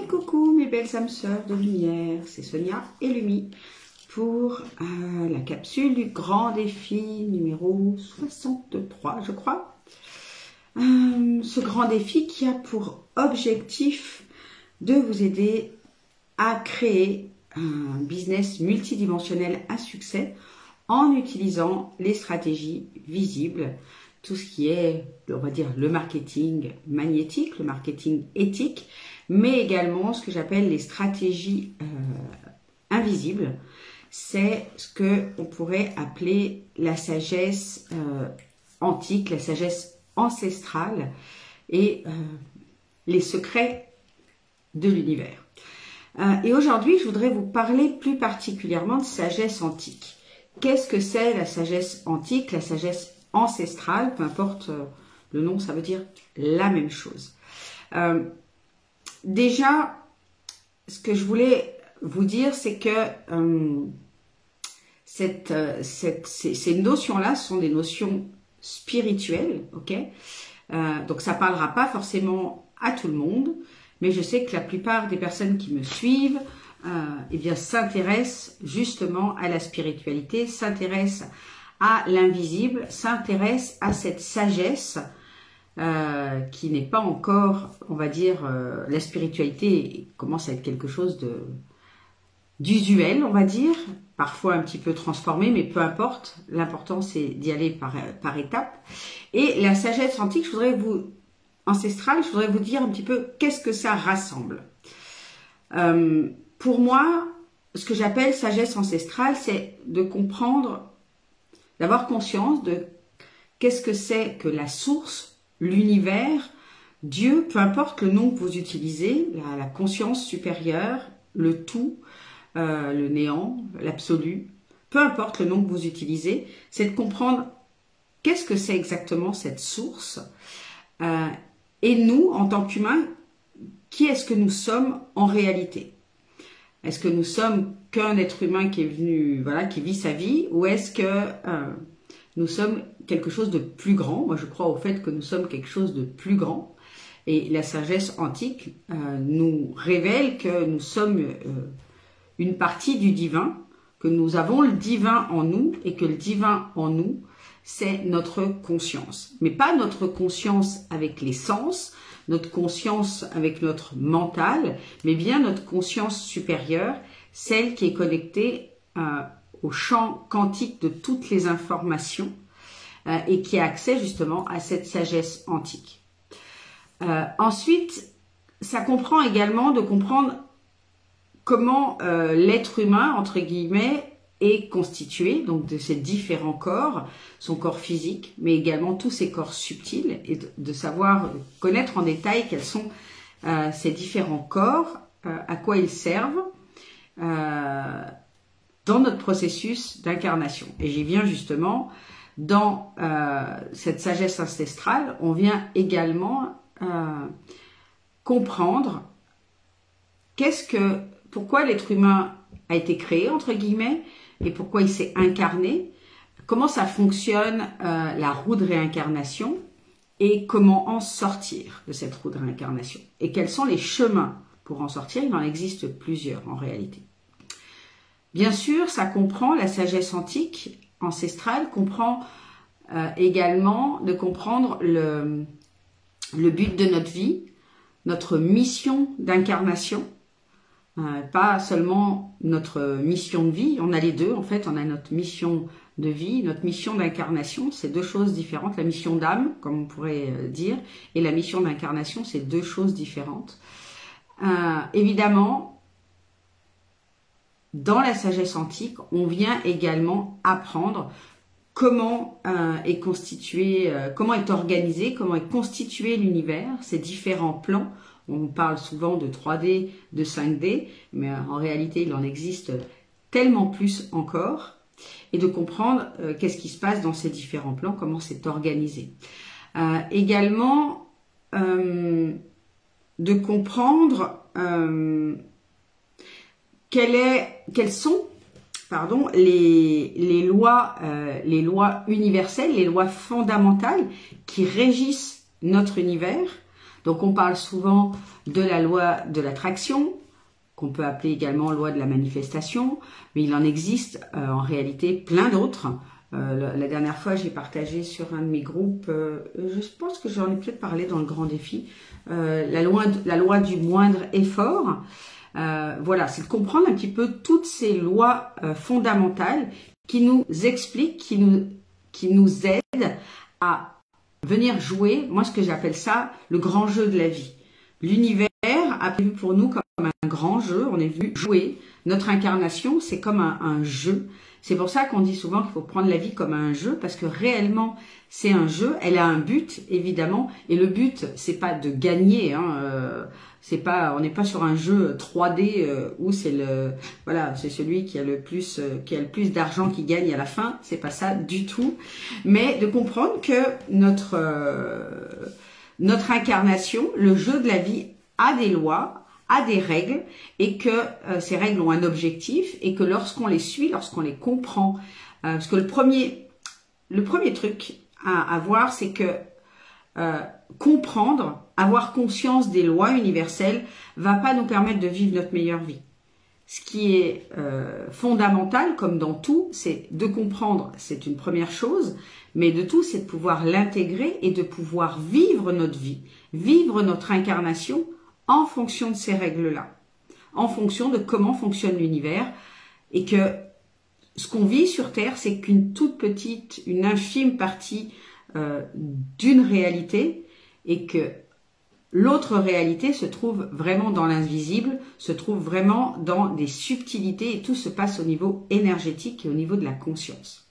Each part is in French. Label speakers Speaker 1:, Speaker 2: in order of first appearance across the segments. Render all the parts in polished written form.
Speaker 1: Et coucou mes belles âmes sœurs de lumière, c'est Sonia et Lumi pour la capsule du grand défi numéro 63 je crois. Ce grand défi qui a pour objectif de vous aider à créer un business multidimensionnel à succès en utilisant les stratégies visibles, tout ce qui est, on va dire, le marketing magnétique, le marketing éthique, mais également ce que j'appelle les stratégies invisibles. C'est ce qu'on pourrait appeler la sagesse antique, la sagesse ancestrale et les secrets de l'univers. Et aujourd'hui, je voudrais vous parler plus particulièrement de sagesse antique. Qu'est-ce que c'est la sagesse antique, la sagesse ancestrale, peu importe le nom, ça veut dire la même chose. Déjà, ce que je voulais vous dire, c'est que ces notions-là sont des notions spirituelles, ok? Donc ça ne parlera pas forcément à tout le monde, mais je sais que la plupart des personnes qui me suivent eh bien, s'intéressent justement à la spiritualité, s'intéressent à l'invisible, s'intéressent à cette sagesse qui n'est pas encore, on va dire, la spiritualité commence à être quelque chose d'usuel, on va dire, parfois un petit peu transformé, mais peu importe, l'important c'est d'y aller par étapes. Et la sagesse antique, ancestrale, je voudrais vous dire un petit peu qu'est-ce que ça rassemble. Pour moi, ce que j'appelle sagesse ancestrale, c'est de comprendre, d'avoir conscience de qu'est-ce que c'est que la source, l'univers, Dieu, peu importe le nom que vous utilisez, la conscience supérieure, le tout, le néant, l'absolu, peu importe le nom que vous utilisez, c'est de comprendre qu'est-ce que c'est exactement cette source. Et nous, en tant qu'humains, qui est-ce que nous sommes en réalité? Est-ce que nous sommes qu'un être humain qui est venu, voilà, qui vit sa vie, ou est-ce que nous sommes quelque chose de plus grand? Moi, je crois au fait que nous sommes quelque chose de plus grand. Et la sagesse antique nous révèle que nous sommes une partie du divin, que nous avons le divin en nous et que le divin en nous, c'est notre conscience. Mais pas notre conscience avec les sens, notre conscience avec notre mental, mais bien notre conscience supérieure, celle qui est connectée au champ quantique de toutes les informations et qui a accès justement à cette sagesse antique. Ensuite, ça comprend également de comprendre comment l'être humain, entre guillemets, est constitué, donc de ces différents corps, son corps physique, mais également tous ses corps subtils, et de savoir connaître en détail quels sont ces différents corps, à quoi ils servent dans notre processus d'incarnation. Et j'y viens justement dans cette sagesse ancestrale, on vient également comprendre pourquoi l'être humain a été créé, entre guillemets, et pourquoi il s'est incarné, comment ça fonctionne la roue de réincarnation, et comment en sortir de cette roue de réincarnation. Et quels sont les chemins pour en sortir? Il en existe plusieurs en réalité. Bien sûr, ça comprend, la sagesse antique, ancestrale, comprend également de comprendre le but de notre vie, notre mission d'incarnation, pas seulement notre mission de vie, on a les deux en fait, on a notre mission de vie, notre mission d'incarnation, c'est deux choses différentes, la mission d'âme, comme on pourrait dire, et la mission d'incarnation, c'est deux choses différentes. Évidemment, dans la sagesse antique, on vient également apprendre comment est constitué, comment est organisé, comment est constitué l'univers, ces différents plans. On parle souvent de 3D, de 5D, mais en réalité, il en existe tellement plus encore. Et de comprendre qu'est-ce qui se passe dans ces différents plans, comment c'est organisé. Également, de comprendre quelles sont les lois universelles, les lois fondamentales qui régissent notre univers, Donc on parle souvent de la loi de l'attraction, qu'on peut appeler également loi de la manifestation, mais il en existe en réalité plein d'autres. La dernière fois, j'ai partagé sur un de mes groupes, je pense que j'en ai peut-être parlé dans le grand défi, la loi du moindre effort. Voilà, c'est de comprendre un petit peu toutes ces lois fondamentales qui nous expliquent, qui nous aident à venir jouer, moi ce que j'appelle ça, le grand jeu de la vie. L'univers a prévu pour nous comme un grand jeu, on est venu jouer. Notre incarnation, c'est comme un jeu. C'est pour ça qu'on dit souvent qu'il faut prendre la vie comme un jeu, parce que réellement, c'est un jeu. Elle a un but, évidemment, et le but, c'est pas de gagner. On n'est pas sur un jeu 3D où c'est c'est celui qui a le plus d'argent qui gagne à la fin. C'est pas ça du tout. Mais de comprendre que notre incarnation, le jeu de la vie, a des lois, a des règles, et que ces règles ont un objectif, et que lorsqu'on les suit, lorsqu'on les comprend, parce que le premier truc à voir, c'est que comprendre, avoir conscience des lois universelles va pas nous permettre de vivre notre meilleure vie. Ce qui est fondamental, comme dans tout, c'est de comprendre, c'est une première chose, mais de tout, c'est de pouvoir l'intégrer et de pouvoir vivre notre vie, vivre notre incarnation en fonction de ces règles-là, en fonction de comment fonctionne l'univers, et que ce qu'on vit sur Terre, c'est qu'une toute petite, une infime partie d'une réalité, et que l'autre réalité se trouve vraiment dans l'invisible, se trouve vraiment dans des subtilités, et tout se passe au niveau énergétique et au niveau de la conscience.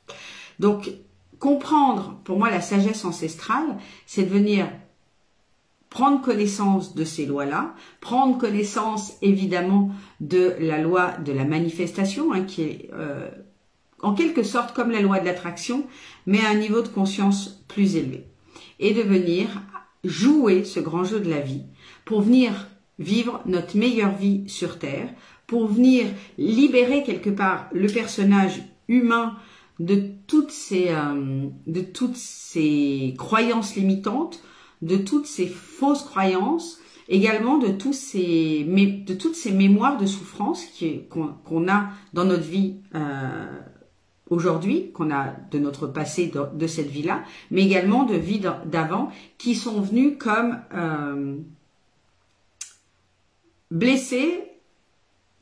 Speaker 1: Donc, comprendre, pour moi, la sagesse ancestrale, c'est de venir prendre connaissance de ces lois-là, prendre connaissance évidemment de la loi de la manifestation, qui est en quelque sorte comme la loi de l'attraction, mais à un niveau de conscience plus élevé. Et de venir jouer ce grand jeu de la vie pour venir vivre notre meilleure vie sur Terre, pour venir libérer quelque part le personnage humain de toutes ces croyances limitantes, de toutes ces fausses croyances, également de toutes ces mémoires de souffrance qu'on a dans notre vie aujourd'hui, qu'on a de notre passé de cette vie-là, mais également de vies d'avant qui sont venues comme blesser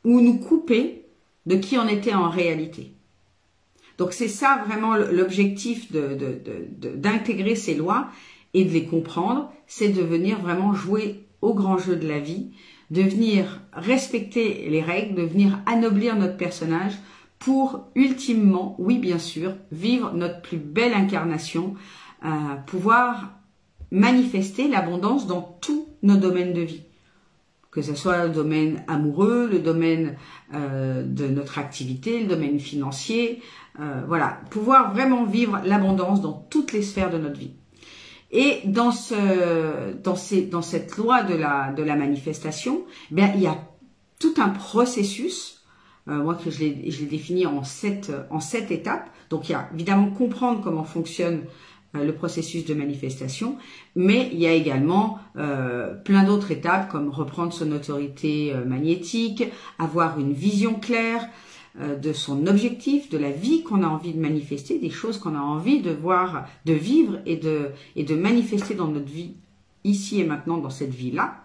Speaker 1: ou nous couper de qui on était en réalité. Donc c'est ça vraiment l'objectif d'intégrer ces lois et de les comprendre, c'est de venir vraiment jouer au grand jeu de la vie, de venir respecter les règles, de venir anoblir notre personnage pour ultimement, oui bien sûr, vivre notre plus belle incarnation, pouvoir manifester l'abondance dans tous nos domaines de vie. Que ce soit le domaine amoureux, le domaine de notre activité, le domaine financier, voilà, pouvoir vraiment vivre l'abondance dans toutes les sphères de notre vie. Et dans cette loi de la manifestation, bien, il y a tout un processus, moi que je l'ai défini en sept étapes. Donc il y a évidemment comprendre comment fonctionne le processus de manifestation, mais il y a également plein d'autres étapes comme reprendre son autorité magnétique, avoir une vision claire de son objectif, de la vie qu'on a envie de manifester, des choses qu'on a envie de voir, de vivre et de manifester dans notre vie, ici et maintenant dans cette vie-là,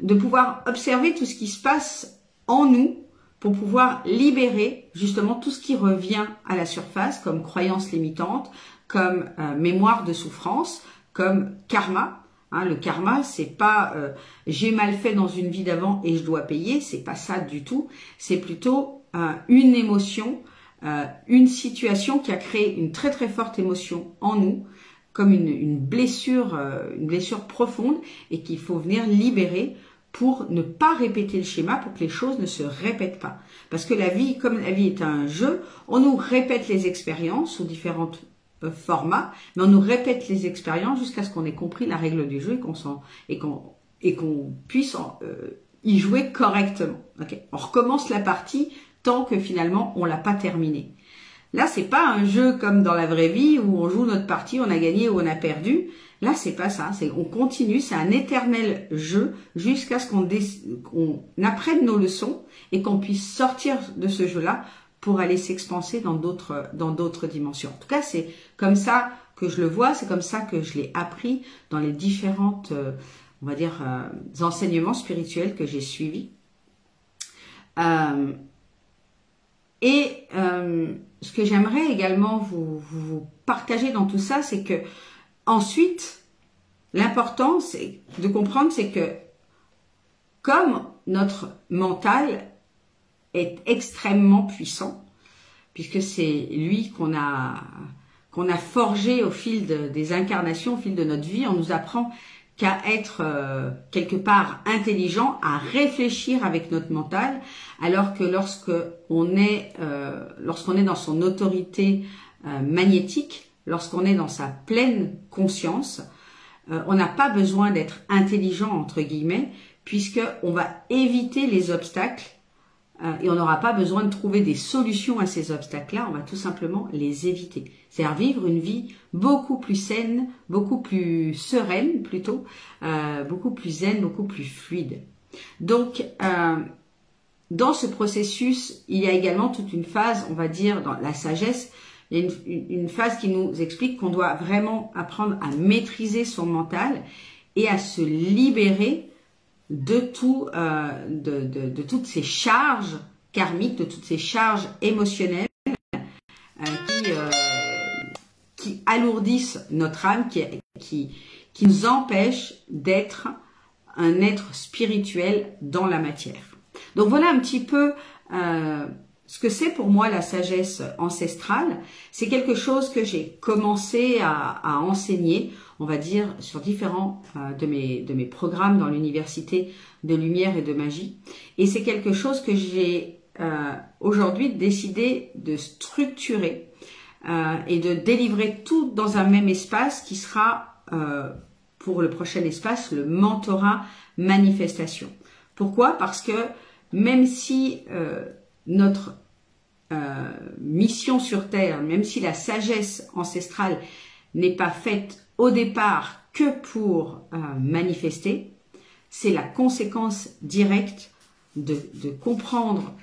Speaker 1: de pouvoir observer tout ce qui se passe en nous pour pouvoir libérer justement tout ce qui revient à la surface comme croyances limitantes, comme mémoire de souffrance, comme karma. Le karma, c'est pas j'ai mal fait dans une vie d'avant et je dois payer, c'est pas ça du tout. C'est plutôt une émotion, une situation qui a créé une très très forte émotion en nous, comme une blessure profonde et qu'il faut venir libérer pour ne pas répéter le schéma, pour que les choses ne se répètent pas. Parce que la vie, comme la vie est un jeu, on nous répète les expériences sous différentes formats, mais on nous répète les expériences jusqu'à ce qu'on ait compris la règle du jeu et qu'on puisse y jouer correctement. Okay. On recommence la partie tant que finalement on l'a pas terminée. Là, c'est pas un jeu comme dans la vraie vie où on joue notre partie, on a gagné ou on a perdu. Là, c'est pas ça. On continue, c'est un éternel jeu jusqu'à ce qu'on apprenne nos leçons et qu'on puisse sortir de ce jeu-là pour aller s'expanser dans d'autres dimensions. En tout cas, c'est comme ça que je le vois, c'est comme ça que je l'ai appris dans les différentes, on va dire, enseignements spirituels que j'ai suivis. Ce que j'aimerais également vous partager dans tout ça, c'est que ensuite, l'important c'est de comprendre, c'est que comme notre mental est extrêmement puissant, puisque c'est lui qu'on a forgé au fil des incarnations, au fil de notre vie, on nous apprend qu'à être quelque part intelligent, à réfléchir avec notre mental, alors que lorsqu'on est dans son autorité magnétique, lorsqu'on est dans sa pleine conscience, on n'a pas besoin d'être intelligent entre guillemets, puisque on va éviter les obstacles et on n'aura pas besoin de trouver des solutions à ces obstacles-là, on va tout simplement les éviter. C'est-à-dire vivre une vie beaucoup plus saine, beaucoup plus sereine plutôt, beaucoup plus zen, beaucoup plus fluide. Donc, dans ce processus, il y a également toute une phase, on va dire, dans la sagesse, il y a une phase qui nous explique qu'on doit vraiment apprendre à maîtriser son mental et à se libérer de toutes ces charges karmiques, de toutes ces charges émotionnelles qui alourdissent notre âme, qui nous empêchent d'être un être spirituel dans la matière. Donc voilà un petit peu ce que c'est pour moi la sagesse ancestrale. C'est quelque chose que j'ai commencé à enseigner, on va dire, sur différents de mes programmes dans l'université de lumière et de magie. Et c'est quelque chose que j'ai aujourd'hui décidé de structurer et de délivrer tout dans un même espace qui sera, pour le prochain espace, le mentorat manifestation. Pourquoi? Parce que même si notre mission sur Terre, même si la sagesse ancestrale n'est pas faite au départ que pour manifester, c'est la conséquence directe de comprendre,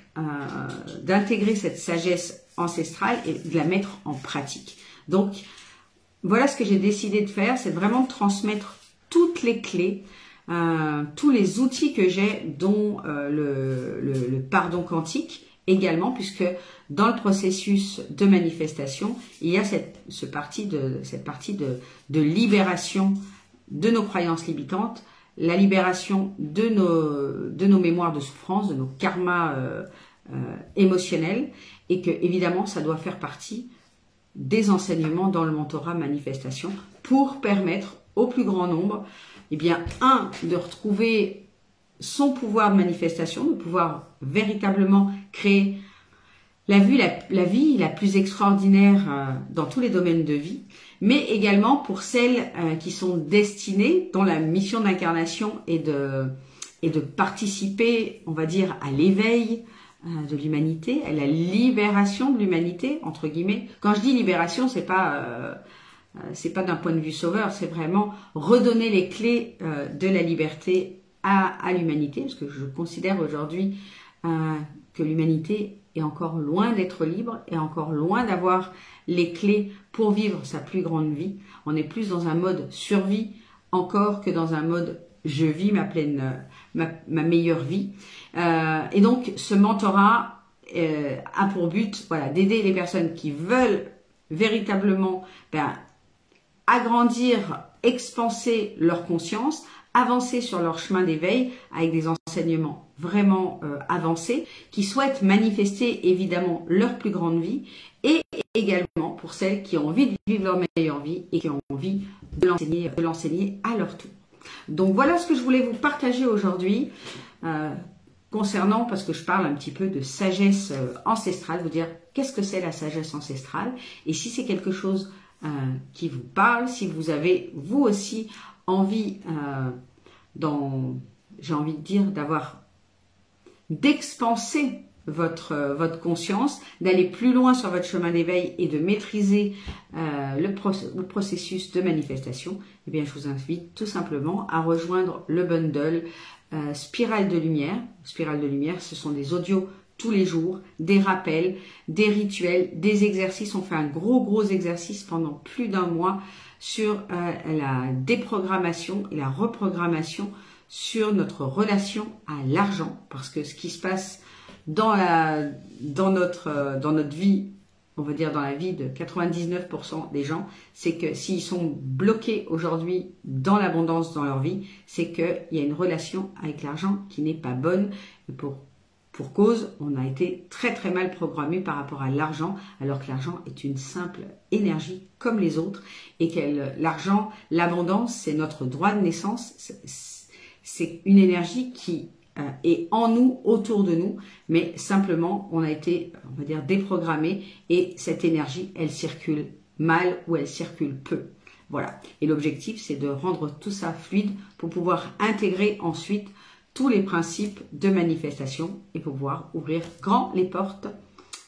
Speaker 1: d'intégrer cette sagesse ancestrale et de la mettre en pratique. Donc, voilà ce que j'ai décidé de faire, c'est vraiment de transmettre toutes les clés, tous les outils que j'ai, dont le pardon quantique également, puisque dans le processus de manifestation, il y a cette partie de libération de nos croyances limitantes, la libération de nos mémoires de souffrance, de nos karmas émotionnels, et que évidemment ça doit faire partie des enseignements dans le mentorat manifestation pour permettre au plus grand nombre, eh bien, de retrouver son pouvoir de manifestation, de pouvoir véritablement créer la vie la plus extraordinaire dans tous les domaines de vie, mais également pour celles qui sont destinées, dont la mission d'incarnation est de participer, on va dire, à l'éveil de l'humanité, à la libération de l'humanité, entre guillemets. Quand je dis libération, c'est pas d'un point de vue sauveur, c'est vraiment redonner les clés de la liberté à l'humanité, parce que je considère aujourd'hui que l'humanité est encore loin d'être libre, et encore loin d'avoir les clés pour vivre sa plus grande vie. On est plus dans un mode survie encore que dans un mode je vis ma meilleure vie. Et donc ce mentorat a pour but, voilà, d'aider les personnes qui veulent véritablement agrandir, expanser leur conscience, avancer sur leur chemin d'éveil avec des enseignements vraiment avancés, qui souhaitent manifester évidemment leur plus grande vie, et également pour celles qui ont envie de vivre leur meilleure vie et qui ont envie de l'enseigner à leur tour. Donc voilà ce que je voulais vous partager aujourd'hui concernant, parce que je parle un petit peu de sagesse ancestrale, vous dire qu'est-ce que c'est la sagesse ancestrale, et si c'est quelque chose qui vous parle, si vous avez vous aussi envie j'ai envie de dire d'expanser votre conscience, d'aller plus loin sur votre chemin d'éveil et de maîtriser le processus de manifestation, eh bien, je vous invite tout simplement à rejoindre le bundle Spirale de Lumière. Spirale de Lumière, ce sont des audios tous les jours, des rappels, des rituels, des exercices. On fait un gros exercice pendant plus d'un mois sur la déprogrammation et la reprogrammation sur notre relation à l'argent, parce que ce qui se passe dans notre vie, on va dire dans la vie de 99% des gens, c'est que s'ils sont bloqués aujourd'hui dans l'abondance dans leur vie, c'est qu'il y a une relation avec l'argent qui n'est pas bonne. Et pour cause, on a été très mal programmé par rapport à l'argent, alors que l'argent est une simple énergie comme les autres, et que l'argent, l'abondance, c'est notre droit de naissance, c'est une énergie qui est en nous, autour de nous, mais simplement on a été, on va dire, déprogrammé, et cette énergie, elle circule mal ou elle circule peu. Voilà. Et l'objectif, c'est de rendre tout ça fluide pour pouvoir intégrer ensuite tous les principes de manifestation et pouvoir ouvrir grand les portes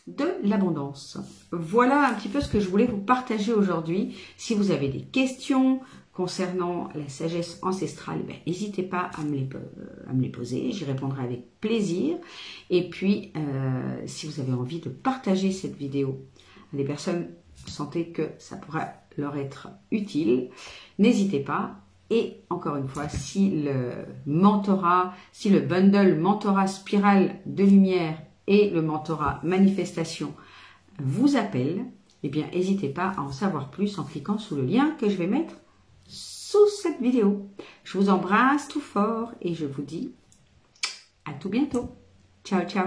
Speaker 1: de l'abondance. Voilà un petit peu ce que je voulais vous partager aujourd'hui. Si vous avez des questions concernant la sagesse ancestrale, n'hésitez pas à me les poser, j'y répondrai avec plaisir. Et puis, si vous avez envie de partager cette vidéo à des personnes, sentez que ça pourrait leur être utile, n'hésitez pas. Et encore une fois, si le bundle mentorat spirale de lumière et le mentorat manifestation vous appellent, eh bien, n'hésitez pas à en savoir plus en cliquant sous le lien que je vais mettre sous cette vidéo. Je vous embrasse tout fort et je vous dis à tout bientôt. Ciao, ciao.